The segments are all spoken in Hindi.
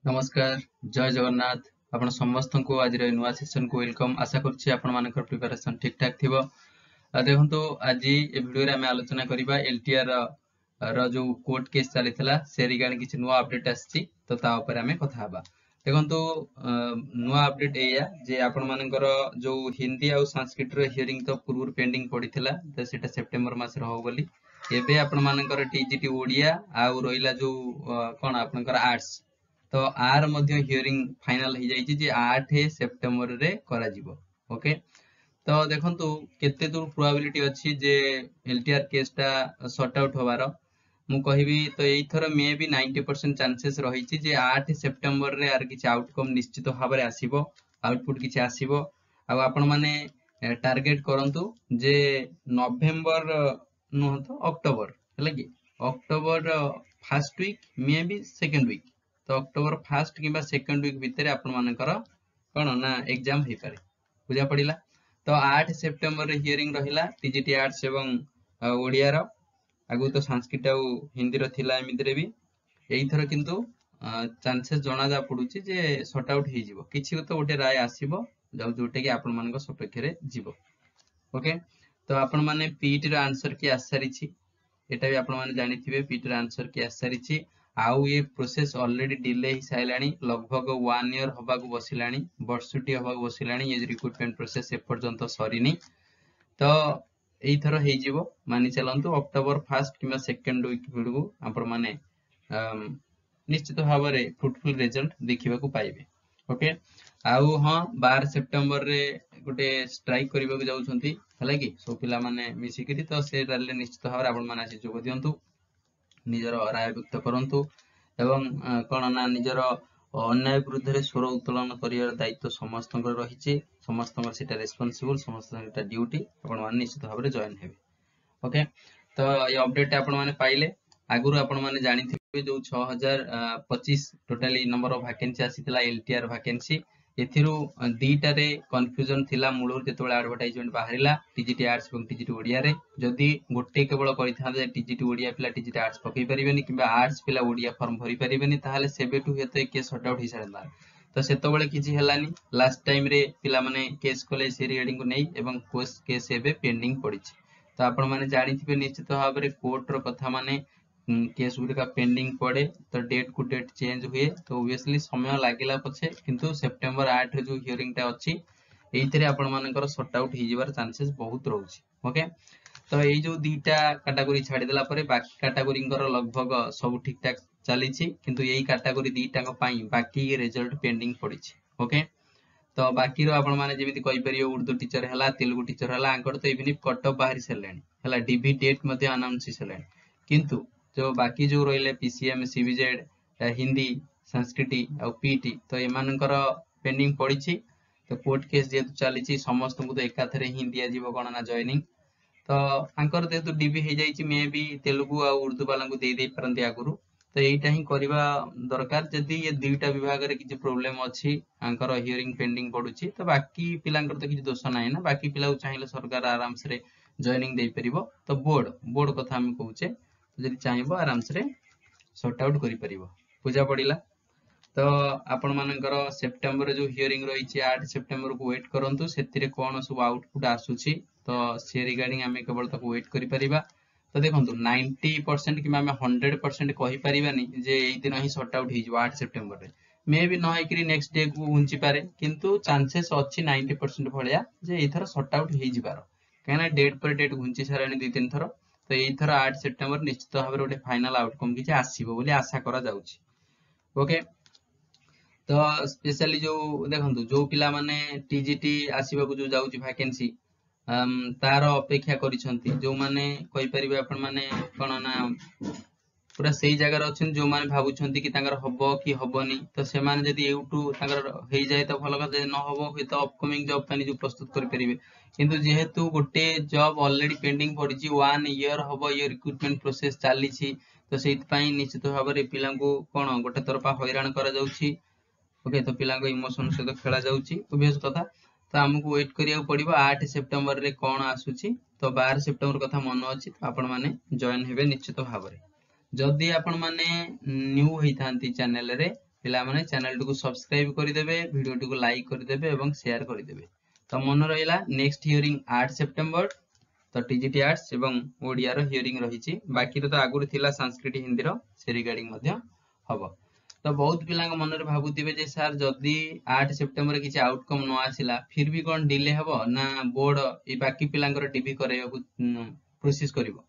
नमस्कार जय जगन्नाथ आपण समस्त को आज नुआ सेशन को वेलकम आशा करुच्ची आपण मानकर प्रिपरेशन ठीक ठाक थिबो। देखंतु आज ए वीडियो रे हमें आलोचना करिबा एलटीआर रो जो कोर्ट केस चलीथिला से रिगार्डिंग किछि नुआ अपडेट आछि तो ता ऊपर हमें कथा हबा। देखंतु नुआ अपडेट एया जे आपण मानकर जो हिंदी आ संस्कृत रो हियरिंग तो पूर्व पेंडिंग पडिथिला तो सेटा सितंबर मास रो हो बोली एबे आपण मानकर टीजीटी ओडिया आ रोइला जो कोन आपनकर आर्ट्स तो आर मध्य हियरिंग फाइनल हो जाइए जे 8 सेप्टेम्बर रे करा जिवो। ओके तो देखंतु केते दूर प्रोबेबिलिटी अछि जे एलटीआर केस टा सॉर्ट आउट होबार मु कहिबी तो एई थर मे भी 90% चांसेस रही छि जे 8 सेप्टेम्बर रे आर किछ आउटकम निश्चित भाबरे आसीबो आउटपुट किछ आसीबो। आ आपण माने टार्गेट करंतु जे नवेम्बर नो तो अक्टोबर हला कि अक्टोबर फर्स्ट वीक मे भी सेकंड वीक तो अक्टोबर फर्स्ट किंबा सेकंड वीक भितर आपण मानकर कोन ना एग्जाम हे पारे बुझा पड़िला। तो 8 सेप्टेम्बर रे हियरिंग रहिला टीजीटी आर्ट्स एवं ओडिया रो आगु तो संस्कृत आ हिंदी रो थिला एमितरे भी एई थर किंतु चांसेस जणा जा पडुची जे सॉर्ट आउट हे जिवो किछि तो गोटे राय आसीबो जोटे कि आपण मानक सपेक्ष रे जिवो। ओके तो आपण माने पीटी रो आंसर की आसारिछि एटा भी आपण माने जानिथिबे पीटी रो आंसर की आसारिछि आउ ये प्रोसेस ऑलरेडी डिले ही साइलानी लगभग 1 ईयर हबाकू बसिलानी वर्षटी हबाकू बसिलानी ये रिक्रूटमेंट प्रोसेस एपर्यंत सरीनी तो एई थर हे जिवो मानि चलंतु अक्टोबर फर्स्ट किंबा सेकंड वीक भिडू आपण माने निश्चित भाव रे फ्रूटफुल रिजल्ट देखिबा को पाइबे। ओके आउ हां 12 सेप्टेम्बर रे गोटे स्ट्राइक करबा को जाउछंती हला कि सो पिला माने मिसिकरी तो से डाले निश्चित भाव रे आपण माने आसी जोग दियंतु निजर राय व्यक्त करंतु एवं कोन ना निजर अन्याय विरुद्ध स्वर उत्तोलन करियर दायित्व समस्त रही समस्त रेस्पॉन्सिबल समस्त ड्यूटी आपण माने निश्चित भाव रे जॉइन हेबे। ओके तो ये अपडेट आपण माने पाइले आगुरु आपण माने जानि थिबे जो 6025 टोटली नंबर ऑफ वैकेंसी आसीतिला एलटीआर वैकेंसी एथिरु दीटा रे कंफ्यूजन थिला मूलर जेतबेला एडवर्टाइजमेंट बाहरिला टीजीटी आर्ट्स एवं टीजीटी ओडिया रे जदी गोटे केवल करिथा जे टीजीटी ओडिया पिला टीजीटी आर्ट्स पकई परिबेनी किबा आर्ट्स पिला ओडिया फॉर्म भरि परिबेनी ताहाले सेबेटु हेते के सॉर्ट आउट हि सारला तो सेतबेले किछि हेलानी लास्ट टाइम रे पिला माने केस कोले से रिगार्डिंग को नै एवं केस एबे पेंडिंग पडिछि तो आपण माने जानि थिबे निश्चित भाव रे कोर्ट रो कथा माने केस गुरिका पेंडिंग पड़े तो डेट को डेट चेंज हुए तो ऑब्वियसली समय लागिला पछे किंतु सितंबर 8 रे जो हियरिंग टा अछि एइतरे आपण मानकर सॉर्ट आउट हि जिवार चांसेस बहुत रहउछि। ओके तो एई जो दीटा कैटेगरी छाडी देला परे बाकी कैटेगरी कर लगभग सब ठीक ठाक चलीछि किंतु एई कैटेगरी दीटा को पई बाकी रिजल्ट पेंडिंग पड़िछि। ओके तो बाकी रो आपण माने जेमिति कहि परियो उर्दू टीचर हला तेलुगु टीचर हला आंकर तो इवन कट ऑफ बाहरी सलेनी हला डीबी डेट मध्ये अनाउंस हि सलेनी किंतु जो बाकी जो रहिले पीसीएम सीबीजेड हिंदी संस्कृति और पीटी तो एमानकर पेंडिंग पड़ी तो कोर्ट केस जेतु चली समस्त को तो एकाथरे ही दिया जीवो कोन ना जॉइनिंग तो आंकर जेतु डीबी हे जाईची मे भी तेलुगु और उर्दू वाला को दे परंती आगुरु तो एटा ही करबा दरकार जदी ये दुईटा विभाग रे किछि प्रॉब्लम अछि आंकर हियरिंग पेंडिंग पडुची तो बाकी पिलांकर तो किछि दोष नाही ना बाकी पिला चाहिले सरकार आराम से जॉइनिंग दे परिबो तो बोर्ड कथा हम कहूचे जदि चाहिबो आराम से सॉर्ट आउट करि परिबो पूजा पड़िला। तो आपण मानकर सेप्टेम्बर जो हियरिंग रही 8 सेप्टेम्बर को वेट करंतु सेतिरे कोन सब आउटपुट आसुची तो से रिगार्डिंग हमें केवल तक वेट करि परिबा। तो देखंतु 90% कि हमें 100% कहि परिबानी जे एई दिन ही सॉर्ट आउट हे जो 8 सेप्टेम्बर रे मे भी न हेकरी नेक्स्ट डे को हुंची पारे किंतु चांसेस अछि 90% भलिया जे एथर सॉर्ट आउट हे जिबार काना डेट पर डेट हुंची सारानी 2-3 थर तो एई थर 8 सेप्टेम्बर निश्चित भाव रे फाइनल आउटकम किछि आसीबो बोली आशा करा जाउछि। ओके तो स्पेशली जो देखंतु जो पिला माने टीजीटी आसीबा को जो जाउछि वैकेंसी तार अपेक्षा करिसंती जो माने कहि परिबे आपण माने कोन ना पूरा सही जगह अछन जो माने भाबुछंती कि तांगर हबो कि हबोनी तो से माने जदी एउटू तांगर हेइ जाय तो भलो कथा न हबो कि तो अपकमिंग जॉब पानी जो प्रस्तुत करि परिबे किंतु जेहेतु गोटे जॉब ऑलरेडी पेंडिंग पड़िछि 1 ईयर हबो ये रिक्रूटमेंट प्रोसेस चालीछि तो सेइत पई निश्चित भाव रे पिला को कोन गोटे तरफा हैरान करा जाउछि। ओके तो पिला को इमोशन से तो खेला जाउछि ओबियस कथा तो हमको वेट करिया पड़िबो 8 सेप्टेम्बर रे कोन आसुछि तो 12 सेप्टेम्बर कथा मन अछि आपण माने जॉइन हेबे निश्चित भाव रे जदि आपण माने न्यू हेइथांती चैनल रे पिला माने चैनल को सब्सक्राइब करदेवे वीडियो को लाइक करदेवे एवं शेयर करदेवे। तो मन रहा नेक्स्ट हियरिंग 8 सेप्टेम्बर तो टीजीटी आर्ट्स एवं ओडिया रो हियरिंग रही बाकी तो आगुरी थिला संस्कृत हिंदी रो से रिगार्डिंग मध्य हबो। तो बहुत पिला मन रे भाबुतिबे जे सर जदी 8 सेप्टेम्बर किछि आउटकम न आसिला फिर भी कोन डिले हबो ना बोर्ड ए बाकी पिलांकर डीबी करैयाकू प्रोसेस करिवो।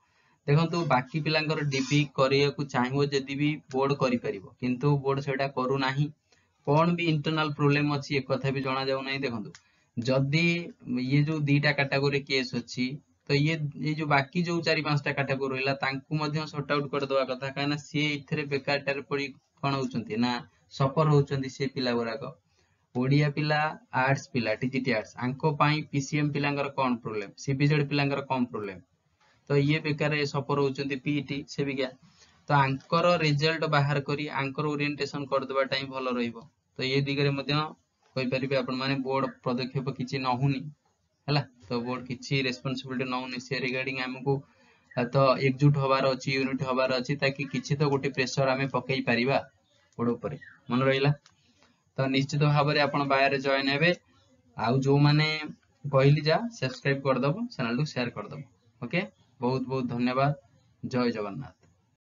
देखंतु बाकी पिलांकर डीबी करैयाकू चाहिबो जदी भी बोर्ड करि परिबो किंतु बोर्ड सेटा करू नाही कोन भी इंटरनल प्रॉब्लम अछि एक कथा भी जणा जाउ नाही। देखंतु जदी ये जो दीटा कैटेगरी केस अछि तो ये जो बाकी जो 4-5टा कैटेगरी रहला तांकू मध्य सॉर्ट आउट कर दवा कथा काना से इथरे बेकारटार पड़ी कोन होचंती ना सफर होचंती से पिला गुराक ओडिया पिला आर्ट्स पिला टीजीटी आर्ट्स आंको पाई पीसीएम पिलांगर कोन प्रॉब्लम सीबीजेड पिलांगर कोन प्रॉब्लम तो ये बेकार सफर होचंती पीईटी से भी गया तो आंकर रिजल्ट बाहर करी आंकर ओरिएंटेशन कर दवा टाइम भलो रहइबो। तो ये दिगरे मध्य कहि परिबे आपण माने बोर्ड पदक्षेप किछि न होनी हला तो बोर्ड किछि रेस्पोंसिबिलिटी न होनी से रिगार्डिंग हमकु तो एकजुट होबार अछि यूनिट होबार अछि ताकि किछि तो गोटे प्रेशर आमे पकई परिबा बोर्ड ऊपर मन रहिला। तो निश्चित भाव में आपण बायर जॉइन हेबे आउ जो माने कहली जा सब्सक्राइब कर दबो चैनल को शेयर कर दबो। ओके बहुत बहुत धन्यवाद। जय जगन्नाथ।